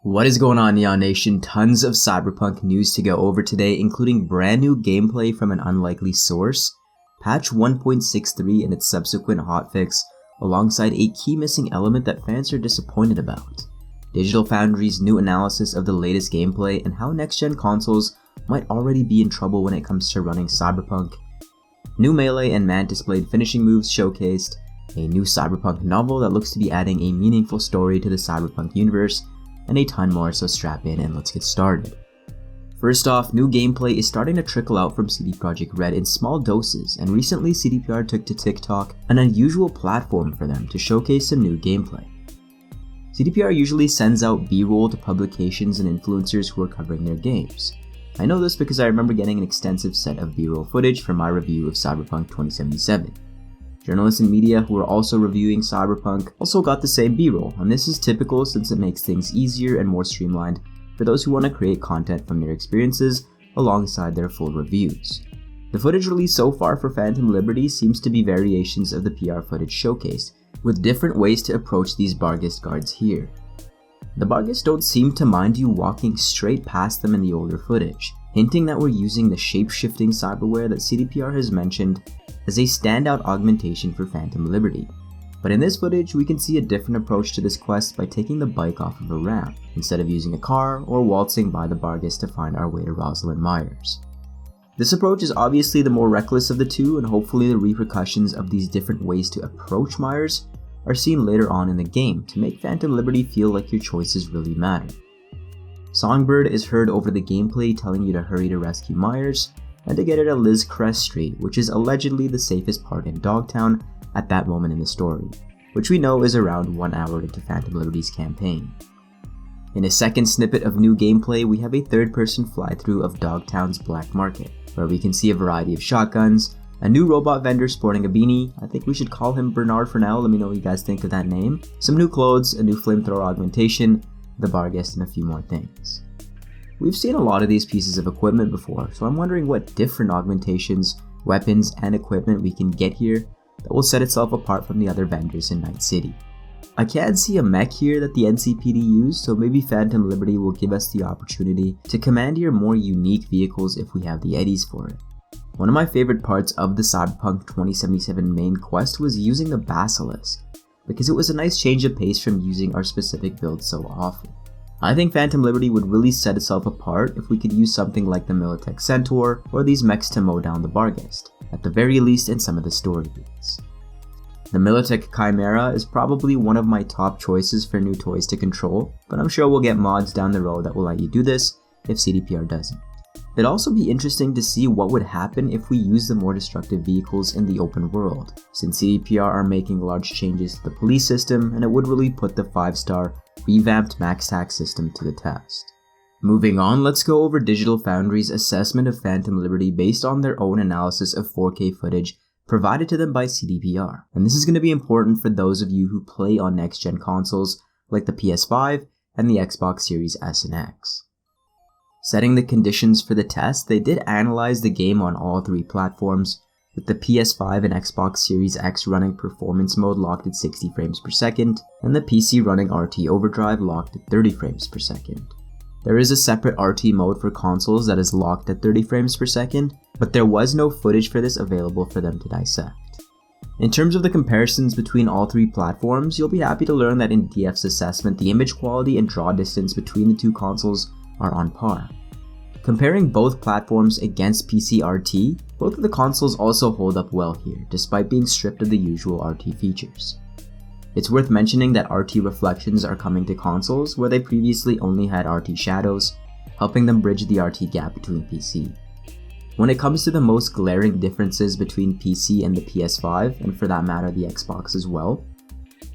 What is going on, Neon Nation? Tons of Cyberpunk news to go over today, including brand new gameplay from an unlikely source, patch 1.63 and its subsequent hotfix, alongside a key missing element that fans are disappointed about, Digital Foundry's new analysis of the latest gameplay, and how next-gen consoles might already be in trouble when it comes to running Cyberpunk, new melee and mantis blade finishing moves showcased, a new Cyberpunk novel that looks to be adding a meaningful story to the Cyberpunk universe, and a ton more, so strap in and let's get started. First off, new gameplay is starting to trickle out from CD Projekt Red in small doses, and recently CDPR took to TikTok, an unusual platform for them, to showcase some new gameplay. CDPR usually sends out B-roll to publications and influencers who are covering their games. I know this because I remember getting an extensive set of B-roll footage for my review of Cyberpunk 2077. Journalists and media who are also reviewing Cyberpunk also got the same B-roll, and this is typical since it makes things easier and more streamlined for those who want to create content from their experiences alongside their full reviews. The footage released so far for Phantom Liberty seems to be variations of the PR footage showcased, with different ways to approach these Barghest guards here. The Barghest don't seem to mind you walking straight past them in the older footage, hinting that we're using the shape-shifting cyberware that CDPR has mentioned as a standout augmentation for Phantom Liberty. But in this footage, we can see a different approach to this quest by taking the bike off of a ramp, instead of using a car or waltzing by the Barghest to find our way to Rosalind Myers. This approach is obviously the more reckless of the two, and hopefully the repercussions of these different ways to approach Myers are seen later on in the game to make Phantom Liberty feel like your choices really matter. Songbird is heard over the gameplay telling you to hurry to rescue Myers, and to get her to Liz Crest Street, which is allegedly the safest part in Dogtown at that moment in the story, which we know is around 1 hour into Phantom Liberty's campaign. In a second snippet of new gameplay, we have a third-person fly-through of Dogtown's Black Market, where we can see a variety of shotguns, a new robot vendor sporting a beanie, I think we should call him Bernard for now, let me know what you guys think of that name, some new clothes, a new flamethrower augmentation, the Barghest, and a few more things. We've seen a lot of these pieces of equipment before, so I'm wondering what different augmentations, weapons, and equipment we can get here that will set itself apart from the other vendors in Night City. I can see a mech here that the NCPD used, so maybe Phantom Liberty will give us the opportunity to commandeer more unique vehicles if we have the eddies for it. One of my favorite parts of the Cyberpunk 2077 main quest was using the Basilisk, because it was a nice change of pace from using our specific build so often. I think Phantom Liberty would really set itself apart if we could use something like the Militech Centaur or these mechs to mow down the Barghest, at the very least in some of the story beats. The Militech Chimera is probably one of my top choices for new toys to control, but I'm sure we'll get mods down the road that will let you do this if CDPR doesn't. It'd also be interesting to see what would happen if we use the more destructive vehicles in the open world, since CDPR are making large changes to the police system, and it would really put the 5-star revamped max tax system to the test. Moving on, let's go over Digital Foundry's assessment of Phantom Liberty based on their own analysis of 4K footage provided to them by CDPR, and this is going to be important for those of you who play on next-gen consoles like the PS5 and the Xbox Series S and X. Setting the conditions for the test, they did analyze the game on all three platforms, with the PS5 and Xbox Series X running performance mode locked at 60 frames per second, and the PC running RT Overdrive locked at 30 frames per second. There is a separate RT mode for consoles that is locked at 30 frames per second, but there was no footage for this available for them to dissect. In terms of the comparisons between all three platforms, you'll be happy to learn that in DF's assessment, the image quality and draw distance between the two consoles are on par. Comparing both platforms against PC RT, both of the consoles also hold up well here, despite being stripped of the usual RT features. It's worth mentioning that RT reflections are coming to consoles where they previously only had RT shadows, helping them bridge the RT gap between PC. When it comes to the most glaring differences between PC and the PS5, and for that matter the Xbox as well,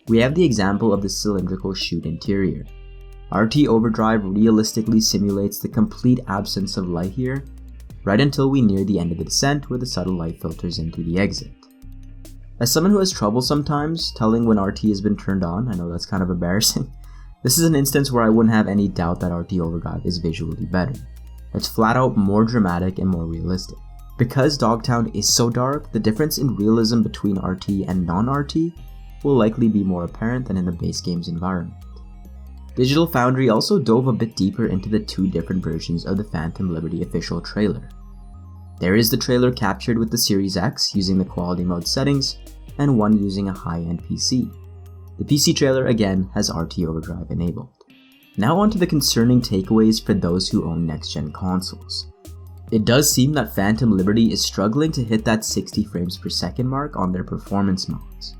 we have the example of the cylindrical chute interior. RT Overdrive realistically simulates the complete absence of light here, right until we near the end of the descent where the subtle light filters in through the exit. As someone who has trouble sometimes telling when RT has been turned on, I know that's kind of embarrassing, this is an instance where I wouldn't have any doubt that RT Overdrive is visually better. It's flat out more dramatic and more realistic. Because Dogtown is so dark, the difference in realism between RT and non-RT will likely be more apparent than in the base game's environment. Digital Foundry also dove a bit deeper into the two different versions of the Phantom Liberty official trailer. There is the trailer captured with the Series X using the quality mode settings, and one using a high-end PC. The PC trailer again has RT Overdrive enabled. Now onto the concerning takeaways for those who own next-gen consoles. It does seem that Phantom Liberty is struggling to hit that 60 frames per second mark on their performance modes.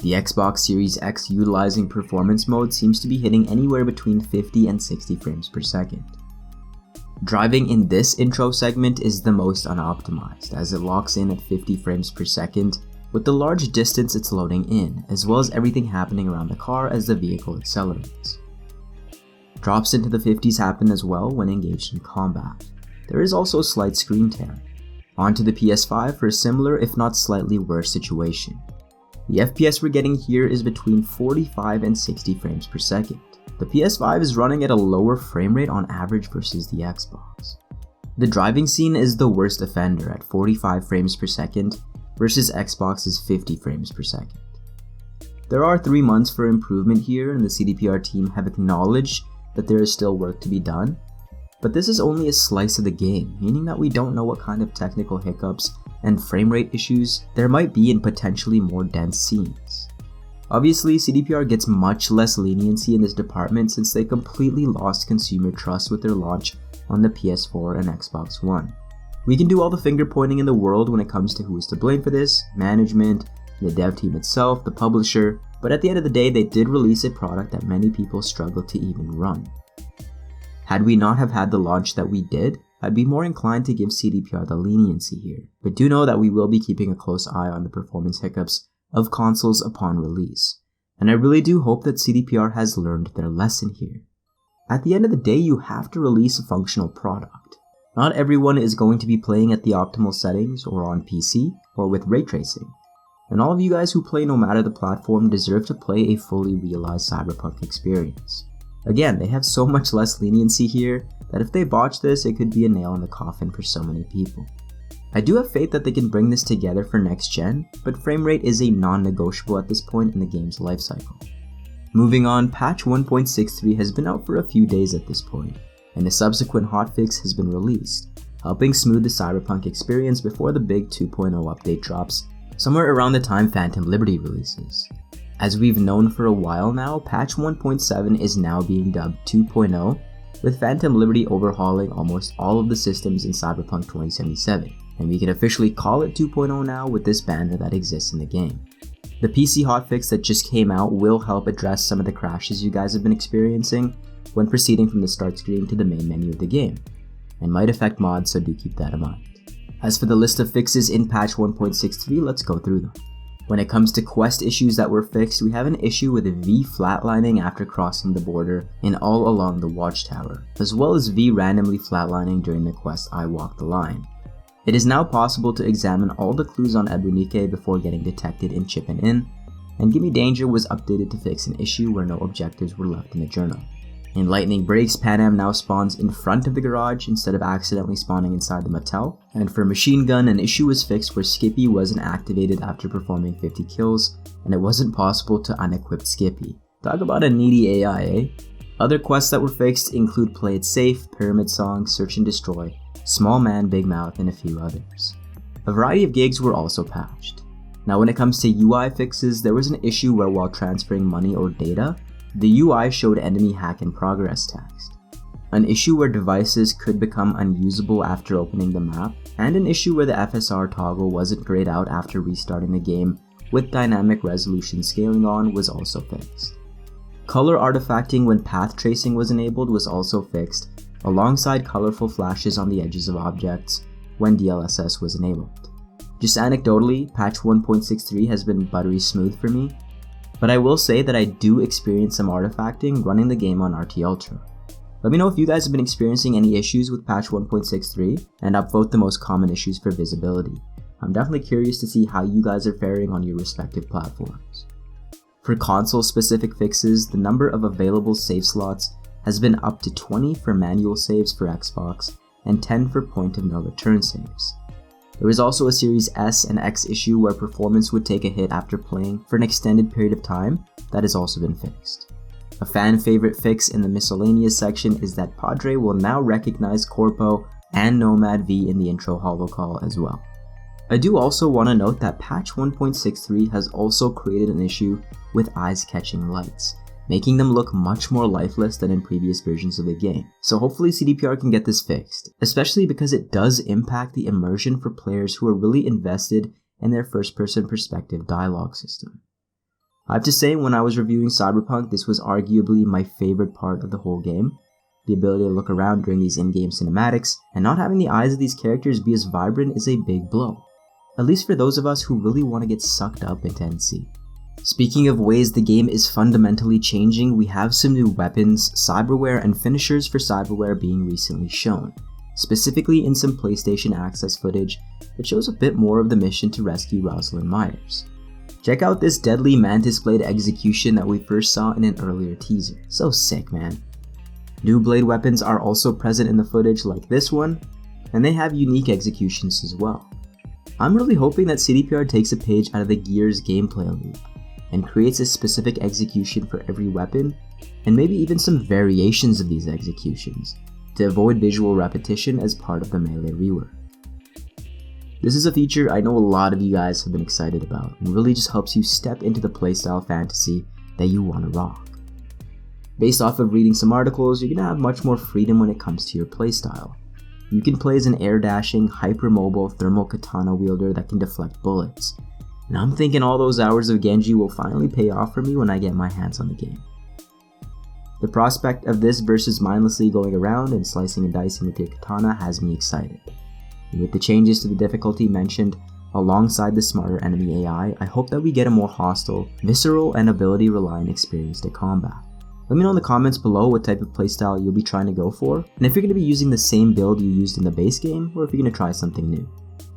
The Xbox Series X utilizing performance mode seems to be hitting anywhere between 50 and 60 frames per second. Driving in this intro segment is the most unoptimized, as it locks in at 50 frames per second with the large distance it's loading in, as well as everything happening around the car as the vehicle accelerates. Drops into the 50s happen as well when engaged in combat. There is also a slight screen tear. Onto the PS5 for a similar if not slightly worse situation. The FPS we're getting here is between 45 and 60 frames per second. The PS5 is running at a lower frame rate on average versus the Xbox. The driving scene is the worst offender at 45 frames per second versus Xbox's 50 frames per second. There are 3 months for improvement here, and the CDPR team have acknowledged that there is still work to be done, but this is only a slice of the game, meaning that we don't know what kind of technical hiccups and frame rate issues there might be in potentially more dense scenes. Obviously, CDPR gets much less leniency in this department since they completely lost consumer trust with their launch on the PS4 and Xbox One. We can do all the finger pointing in the world when it comes to who is to blame for this, management, the dev team itself, the publisher, but at the end of the day they did release a product that many people struggled to even run. Had we not have had the launch that we did, I'd be more inclined to give CDPR the leniency here, but do know that we will be keeping a close eye on the performance hiccups of consoles upon release, and I really do hope that CDPR has learned their lesson here. At the end of the day, you have to release a functional product. Not everyone is going to be playing at the optimal settings or on PC or with ray tracing, and all of you guys who play no matter the platform deserve to play a fully realized Cyberpunk experience. Again, they have so much less leniency here that if they botch this, it could be a nail in the coffin for so many people. I do have faith that they can bring this together for next gen, but frame rate is a non-negotiable at this point in the game's lifecycle. Moving on, patch 1.63 has been out for a few days at this point, and a subsequent hotfix has been released, helping smooth the Cyberpunk experience before the big 2.0 update drops somewhere around the time Phantom Liberty releases. As we've known for a while now, patch 1.7 is now being dubbed 2.0, with Phantom Liberty overhauling almost all of the systems in Cyberpunk 2077, and we can officially call it 2.0 now with this banner that exists in the game. The PC hotfix that just came out will help address some of the crashes you guys have been experiencing when proceeding from the start screen to the main menu of the game, and might affect mods, so do keep that in mind. As for the list of fixes in patch 1.63, let's go through them. When it comes to quest issues that were fixed, we have an issue with V flatlining after crossing the border and all along the watchtower, as well as V randomly flatlining during the quest I Walk the Line. It is now possible to examine all the clues on Ebunike before getting detected in Chippin' In, and Gimme Danger was updated to fix an issue where no objectives were left in the journal. In Lightning Breaks, Panam now spawns in front of the garage instead of accidentally spawning inside the motel, and for Machine Gun, an issue was fixed where Skippy wasn't activated after performing 50 kills, and it wasn't possible to unequip Skippy. Talk about a needy AI, eh? Other quests that were fixed include Play It Safe, Pyramid Song, Search and Destroy, Small Man, Big Mouth, and a few others. A variety of gigs were also patched. Now when it comes to UI fixes, there was an issue where while transferring money or data, the UI showed enemy hack in progress text, an issue where devices could become unusable after opening the map, and an issue where the FSR toggle wasn't grayed out after restarting the game with dynamic resolution scaling on was also fixed. Color artifacting when path tracing was enabled was also fixed, alongside colorful flashes on the edges of objects when DLSS was enabled. Just anecdotally, patch 1.63 has been buttery smooth for me, but I will say that I do experience some artifacting running the game on RT Ultra. Let me know if you guys have been experiencing any issues with patch 1.63, and upvote the most common issues for visibility. I'm definitely curious to see how you guys are faring on your respective platforms. For console-specific fixes, the number of available save slots has been up to 20 for manual saves for Xbox, and 10 for point-of-no-return saves. There was also a Series S and X issue where performance would take a hit after playing for an extended period of time that has also been fixed. A fan favorite fix in the miscellaneous section is that Padre will now recognize Corpo and Nomad V in the intro holocall as well. I do also want to note that patch 1.63 has also created an issue with eyes catching lights, making them look much more lifeless than in previous versions of the game. So hopefully CDPR can get this fixed, especially because it does impact the immersion for players who are really invested in their first-person perspective dialogue system. I have to say, when I was reviewing Cyberpunk, this was arguably my favorite part of the whole game. The ability to look around during these in-game cinematics, and not having the eyes of these characters be as vibrant is a big blow. At least for those of us who really want to get sucked up into NC. Speaking of ways the game is fundamentally changing, we have some new weapons, cyberware, and finishers for cyberware being recently shown, specifically in some PlayStation Access footage that shows a bit more of the mission to rescue Rosalind Myers. Check out this deadly mantis blade execution that we first saw in an earlier teaser. So sick, man. New blade weapons are also present in the footage like this one, and they have unique executions as well. I'm really hoping that CDPR takes a page out of the Gears gameplay loop and creates a specific execution for every weapon, and maybe even some variations of these executions, to avoid visual repetition as part of the melee rework. This is a feature I know a lot of you guys have been excited about, and really just helps you step into the playstyle fantasy that you want to rock. Based off of reading some articles, you're going to have much more freedom when it comes to your playstyle. You can play as an air-dashing, hyper-mobile thermal katana wielder that can deflect bullets. And I'm thinking all those hours of Genji will finally pay off for me when I get my hands on the game. The prospect of this versus mindlessly going around and slicing and dicing with your katana has me excited. And with the changes to the difficulty mentioned, alongside the smarter enemy AI, I hope that we get a more hostile, visceral, and ability-reliant experience to combat. Let me know in the comments below what type of playstyle you'll be trying to go for, and if you're going to be using the same build you used in the base game, or if you're going to try something new.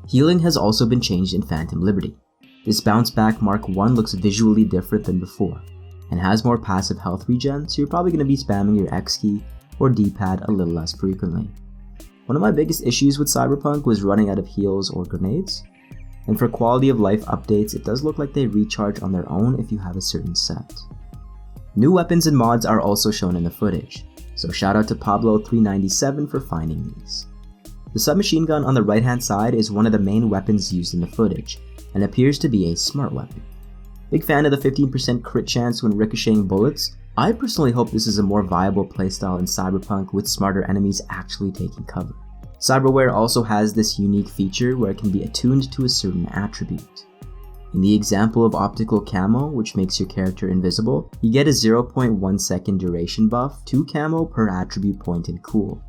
Healing has also been changed in Phantom Liberty. This bounce back Mark 1 looks visually different than before, and has more passive health regen, so you're probably going to be spamming your X key or D-pad a little less frequently. One of my biggest issues with Cyberpunk was running out of heals or grenades, and for quality of life updates, it does look like they recharge on their own if you have a certain set. New weapons and mods are also shown in the footage, so shout out to Pablo397 for finding these. The submachine gun on the right hand side is one of the main weapons used in the footage, and appears to be a smart weapon. Big fan of the 15% crit chance when ricocheting bullets. I personally hope this is a more viable playstyle in Cyberpunk with smarter enemies actually taking cover. Cyberware also has this unique feature where it can be attuned to a certain attribute. In the example of optical camo, which makes your character invisible, you get a 0.1 second duration buff to camo per attribute point in cool.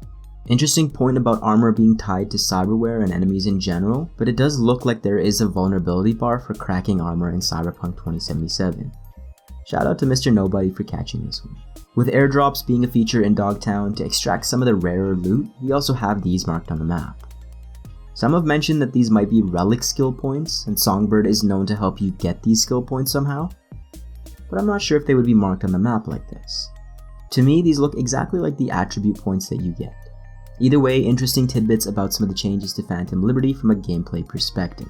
Interesting point about armor being tied to cyberware and enemies in general, but it does look like there is a vulnerability bar for cracking armor in Cyberpunk 2077. Shout out to Mr. Nobody for catching this one. With airdrops being a feature in Dogtown to extract some of the rarer loot, we also have these marked on the map. Some have mentioned that these might be relic skill points, and Songbird is known to help you get these skill points somehow, but I'm not sure if they would be marked on the map like this. To me, these look exactly like the attribute points that you get. Either way, interesting tidbits about some of the changes to Phantom Liberty from a gameplay perspective.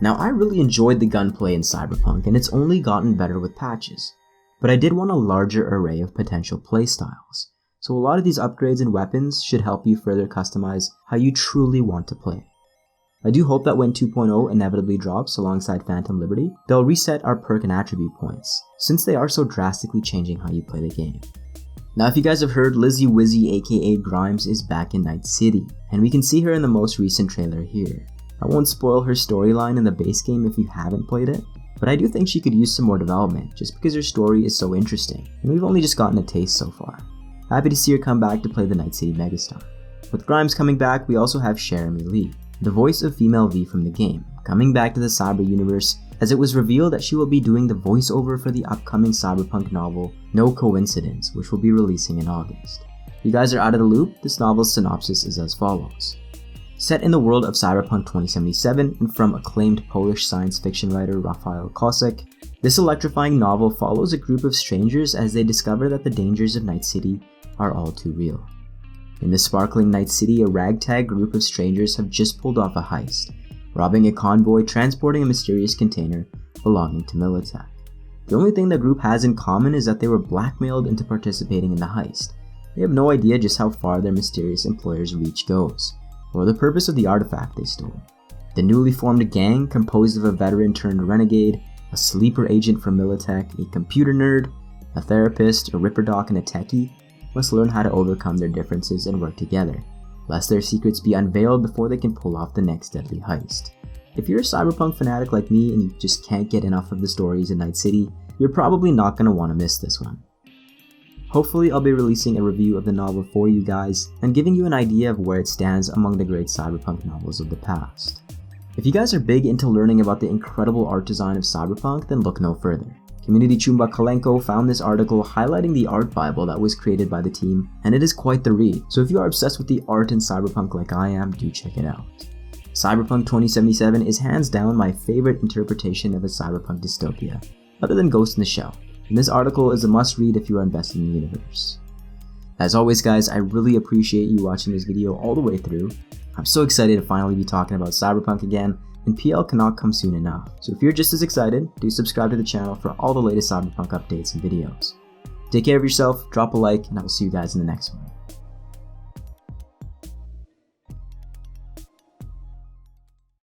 Now, I really enjoyed the gunplay in Cyberpunk, and it's only gotten better with patches, but I did want a larger array of potential playstyles, so a lot of these upgrades and weapons should help you further customize how you truly want to play. I do hope that when 2.0 inevitably drops alongside Phantom Liberty, they'll reset our perk and attribute points, since they are so drastically changing how you play the game. Now, if you guys have heard, Lizzy Wizzy aka Grimes is back in Night City, and we can see her in the most recent trailer here. I won't spoil her storyline in the base game if you haven't played it, but I do think she could use some more development, just because her story is so interesting, and we've only just gotten a taste so far. Happy to see her come back to play the Night City megastar. With Grimes coming back, we also have Cherami Leigh, the voice of female V from the game, coming back to the cyber universe, as it was revealed that she will be doing the voiceover for the upcoming Cyberpunk novel No Coincidence, which will be releasing in August. If you guys are out of the loop, this novel's synopsis is as follows. Set in the world of Cyberpunk 2077 and from acclaimed Polish science fiction writer Rafał Kosek, this electrifying novel follows a group of strangers as they discover that the dangers of Night City are all too real. In the sparkling Night City, a ragtag group of strangers have just pulled off a heist, robbing a convoy transporting a mysterious container belonging to Militech. The only thing the group has in common is that they were blackmailed into participating in the heist. They have no idea just how far their mysterious employer's reach goes, or the purpose of the artifact they stole. The newly formed gang, composed of a veteran turned renegade, a sleeper agent from Militech, a computer nerd, a therapist, a ripper doc, and a techie, must learn how to overcome their differences and work together, lest their secrets be unveiled before they can pull off the next deadly heist. If you're a Cyberpunk fanatic like me and you just can't get enough of the stories in Night City, you're probably not going to want to miss this one. Hopefully I'll be releasing a review of the novel for you guys and giving you an idea of where it stands among the great Cyberpunk novels of the past. If you guys are big into learning about the incredible art design of Cyberpunk, then look no further. Community Chumba Kalenko found this article highlighting the art bible that was created by the team, and it is quite the read, so if you are obsessed with the art in Cyberpunk like I am, do check it out. Cyberpunk 2077 is hands down my favorite interpretation of a cyberpunk dystopia, other than Ghost in the Shell, and this article is a must-read if you are invested in the universe. As always guys, I really appreciate you watching this video all the way through. I'm so excited to finally be talking about Cyberpunk again, and PL cannot come soon enough. So if you're just as excited, do subscribe to the channel for all the latest Cyberpunk updates and videos. Take care of yourself, drop a like, and I will see you guys in the next one.